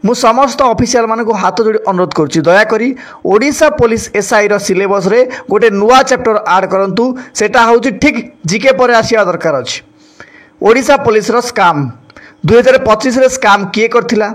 मु समस्त ऑफिशियल मानक हाथ जोड़ी अनुरोध करुच्ची दयाकोरी ओडिशा पुलिस एसआई रो सिलेबस रे गोटे नुआ चैप्टर ऐड करंतु सेटा होउची ठीक जीके पर आसिया दरकार अछि। ओडिशा पुलिस रो स्काम 2025 रे स्काम किए करथिला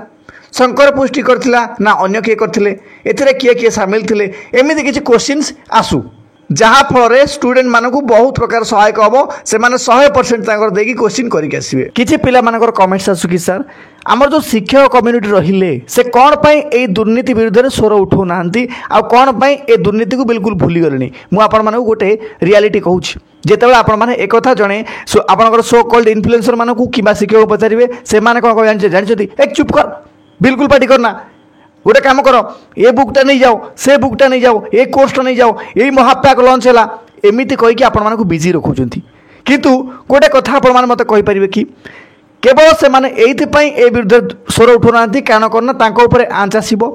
शंकर पुष्टि करथिला ना अन्य किए करथिले एथिरे किए किए शामिल थिले एमिति किछि क्वेश्चंस आसु जहाँ फल स्टूडेंट मानक बहुत प्रकार सहायक हम से 100% देकी क्वेश्चन करके आसवे। किसी पिला मानकर कमेंट्स आसु कि सर आमर जो शिक्षक कम्युनिटी रहिले से कौन पाई ए दुर्नीति विरुद्ध में स्वर उठाऊ ना आ कौन पाई ए दुर्नीति को बिल्कुल भूली गले मुझे गोटे रियालिटी कहूँ जिते आपण एक जड़े आपंकर सो कल्ड इन्फ्लुएंसर मानक कि शिक्षक पचारे से कौन जानते एक चुप कर बिल्कुल पार्टी करना गोटे काम कर ए बुकटा नहीं जाओ से बुकटा नहीं जाओ ए कोर्सटा नहीं जाओ यही महाप्याक लंच है एमती कहीकि आपण बिजी रखुंट किंतु गोटे कथा आपण मत कहीपर कि केवल से माने ए विरुद्ध स्वर उठुना कारण कौन आंच आसो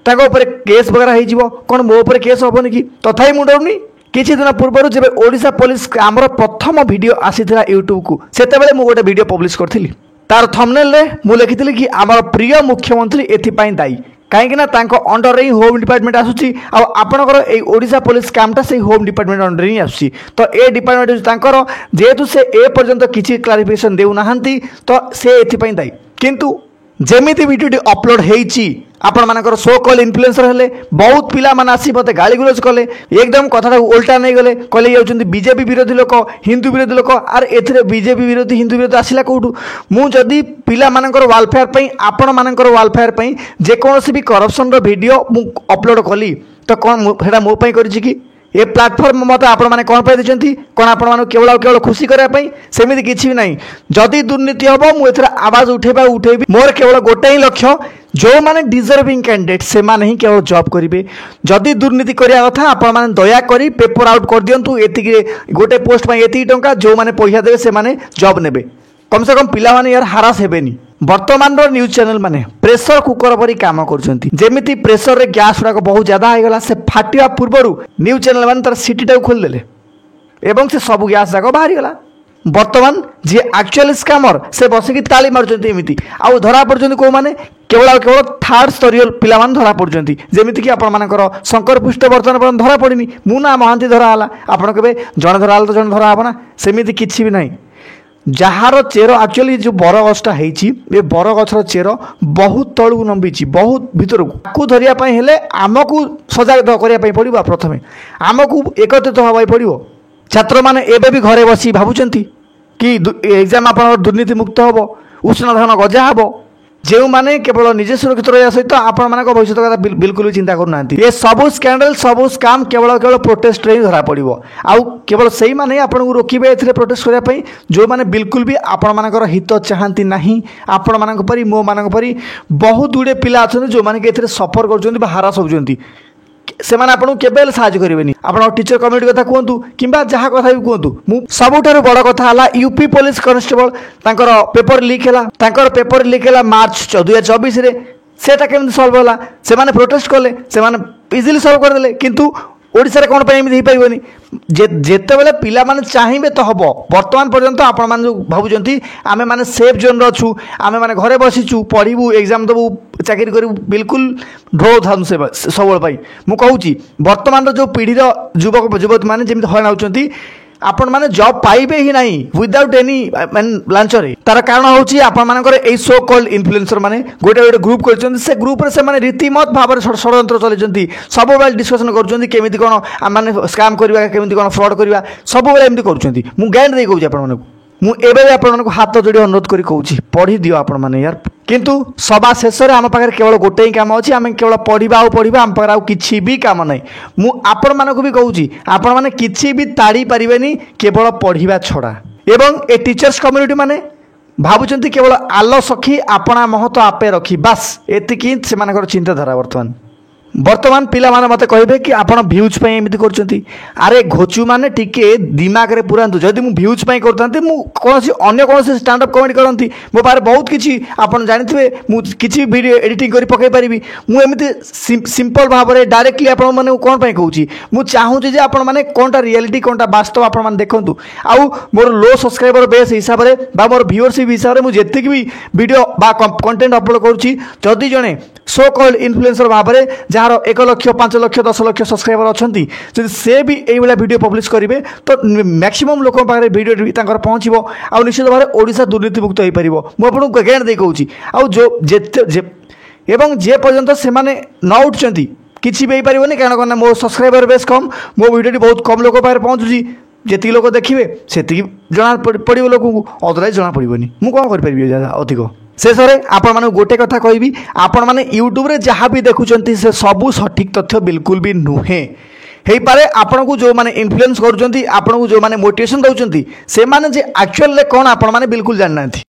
केस वगैरह हो कौन मो केस हेनी कि तथा मुझे डरुनी किसी दिन पूर्व जब ओडिशा पुलिस आमर प्रथम वीडियो आसीथिला यूट्यूब को सेतेबेले मु गोटे वीडियो पब्लिश करथिली तार थंबनेल रे मु लिखिथिली कि आमर प्रिय मुख्यमंत्री एथिपाई दायी कहीं अंडर ही होम डिपार्टमेंट आसूची आपणकर ए ओडिशा पुलिस कामटा से होम डिपार्टमेंट अंडर ही आसूची तो ए डिपार्टमेंट जेहेतु से ए पर्यंत किसी क्लारिफिकेशन देउना तो से एथिपाई दायी किंतु जेमिति वीडियो अपलोड होईची आपण मानकर सो कॉल इन्फ्लुएंसर हेले बहुत पिला मान आसी मते गाली गुलज कले एकदम कथा उल्टा नहीं गले कहले जाउछन्ती बीजेपी विरोधी लोक हिंदू विरोधी लोक आर एथिरे बीजेपी विरोधी हिंदू विरोधी आसिला कोठू मु जदी पिला मानकर वालफेयर पई आपण मानकर वालफेयर पई जे कोनोसी भी करप्शन रो वीडियो मु अपलोड कली तो कोन हेडा मो पई करिछि कि ए प्लाटफर्म मत आपण माने कोन पाई देछन्ती कोन आपण माने केवल खुशी करिया पई सेमिति किछि भी नाही जदी दुर्नीति हबो मु एथरा आवाज उठेबी मोर केवल गोटे ही लक्ष्य जो माने डिजर्विंग कैंडिडेट से माने ही केवल जॉब करिवे जदी दुर्नीति करिया कथा आपण माने दया करी पेपर आउट कर दियंतु एति गोटे पोस्ट पई एति टंका जो माने पैसा देबे से माने जॉब नेबे कम से कम पिला माने यार हारास हेबेनी वर्तमान न्यूज चैनल माने प्रेशर कुकर परी काम करछन्ती जेमिति प्रेशर रे गैस गुड़ाक बहुत ज्यादा हो गला से फाटिया पूर्व न्यूज चैनल माने तार सीटी खोल देले एवं से सब गैस जाक बाहरी गला वर्तमान जी एक्चुअली स्कैमर से बसिकी ताली मारुचन्ती एमिति आउ धरा पड़छन्ती को माने केवल थर्ड स्तरीय पिला मान धरा पड़छन्ती जेमिति कि आपण मानकर शंकर पुष्ट वर्तमान धरा पड़िनी मुना महांती धरा हला आपण केबे जण धरा हला तो जण धरा हबना सेमिति किछि भी नाही जार चेर एक्चुअली जो बरगछटा होईची ए बरगछर चेर बहुत तळु नंबीची बहुत भीतर को धरिया पई हेले आमकु सजाग करिया पई पड़िबो प्रथमे आमकु एकत्रित होबाई पड़िबो छात्र माने एबे भी घरे बसी भाबुचंती कि एग्जाम आपण दुर्नीति मुक्त होबो उष्ण धान गजा होबो जो माने केवल निजे सुरक्षित रहा सहित आपण मानक भविष्य कथा बिल्कुल भी चिंता करूना ये सब स्कैंडल सब स्काम केवल प्रोटेस्ट रे धरा पड़ो आउ केवल से ही माने आपण को रोकिबे एथिरे प्रोटेस्ट करिया पई जो माने बिल्कुल भी आपण मानकर हित चाहती नहीं आपण मानक परी मो मानक परी बहुत गुडे पिला अछन जो माने के एथिरे सफर करजोंती बा हारास होजोंती से माने आपन केबेल साहाय्य करेनि आपण टीचर कम्युनिटी कथा कहतु किंबा जहाँ कथा भी कहतु मु सबुठारु बड़ कथा हला यूपी पुलिस कांस्टेबल तांकर पेपर लीक हला मार्च 2024 रे सेटा केमि सॉल्व होला से माने प्रोटेस्ट कले से माने इजीली सॉल्व कर देले किंतु ओडिसा रे कोन पे एमि पाइबनी जेते बेले पिला माने चाहिबे तो हबो वर्तमान पर्यंत आपण माने भाबुचंती आमे माने सेफ जोन रो छु आमे माने घरे बसिछु पढिबु एग्जाम दबु चाकरी करू बिल्कुल ढो थाम से सबल पाई मु कहूची वर्तमान रो जो पीढ़ी रो युवक युवती माने जेमि हयना होचंती आपण माने जॉब पाइबे ही नहीं विदाउट एनी लांचरे तार कारण होची आपण मानकर ए सो कॉल्ड इन्फ्लुएंसर माने गोटे ग्रुप करछन से ग्रुप रे से माने रीतिमत भाव षडयंत्र चलैछंती सब बेले डिस्कशन करछंती केमिति कोन माने स्कैम करबा केमिति कोन फ्रॉड करबा सब बेले एमिति करछंती मु गाइड दे कहूची आपण माने मु एबे आपण मानक हाथ जोड़ी अनुरोध करी कहूची पढ़ी दियो आपण माने यार किंतु सभा शेष में आम पाखे केवल गोटे ही कम अच्छी आम केवल पढ़ा आम पाखे किसी भी कम ना मु आपण मानक भी कहूँ आपण मैंने किसी भी ताड़ी पारे केवल पढ़ा छड़ा एवं ए टीचर्स कम्युनिटी माने भावुंट केवल आलो सखी आपणा महत्व आपे रखी बास एतिकी से चिंताधारा वर्तमान बर्तमान पिला माने मते कहबे कि आपण व्यूज पई एमिति करचंती अरे घोचु माने टिके दिमाग रे पुरांतु जदि मु व्यूज पई करथांती मु कोनसी अन्य कोनसी स्टैंड अप कॉमेडी करंती मो पारे बहुत किछि आपण जानिथिबे मु किछि वीडियो एडिटिंग करी पकै परिबी मु एमिति सिंपल भाव रे डायरेक्टली आपण माने कोन पई कहूची मु चाहू जे आपण माने कोनटा रियलिटी कोनटा वास्तव आपण माने देखंतु आउ मोर लो सब्सक्राइबर बेस हिसाब रे बा मोर व्यूअरशिप हिसाब रे मु जेति भी वीडियो बा कंटेंट अपलोड करूची जदि जने सो कॉल्ड इन्फ्लुएंसर भाव रे जार 1 लाख 5 लाख 10 लाख सब्सक्राइबर अच्छी जब से भी यही वीडियो पब्लिश करेंगे तो मैक्सिमम लोक पाखे वीडियो पहुँचो आ निश्चित भाव में ओडिशा दुर्नीतिमुक्त हो पार मुझे गैरेंटी दे कहूँ आउ जो एवं जे पर्यंत से न उठुंट किसी भी पारे कारण मो सब्सक्राइबर बेस कम मो वीडियो बहुत कम लोक पाखे पहुँचुची जी लोक देखिए से जना पड़ो लोक अदरवाइज जना पड़ोनी मुझे करें अधिक शेष में आपण गोटे कथा कहबी आपण मैंने यूट्यूब रे जहाँ भी देखुंत से सबू सठिक तथ्य बिल्कुल भी नुहे हो पारे आपण को जो माने इन्फ्लुएंस करुँच आपण को जो माने मोटिवेशन दौरान से माने जे एक्चुअल कौन आपण मैंने बिल्कुल जाना।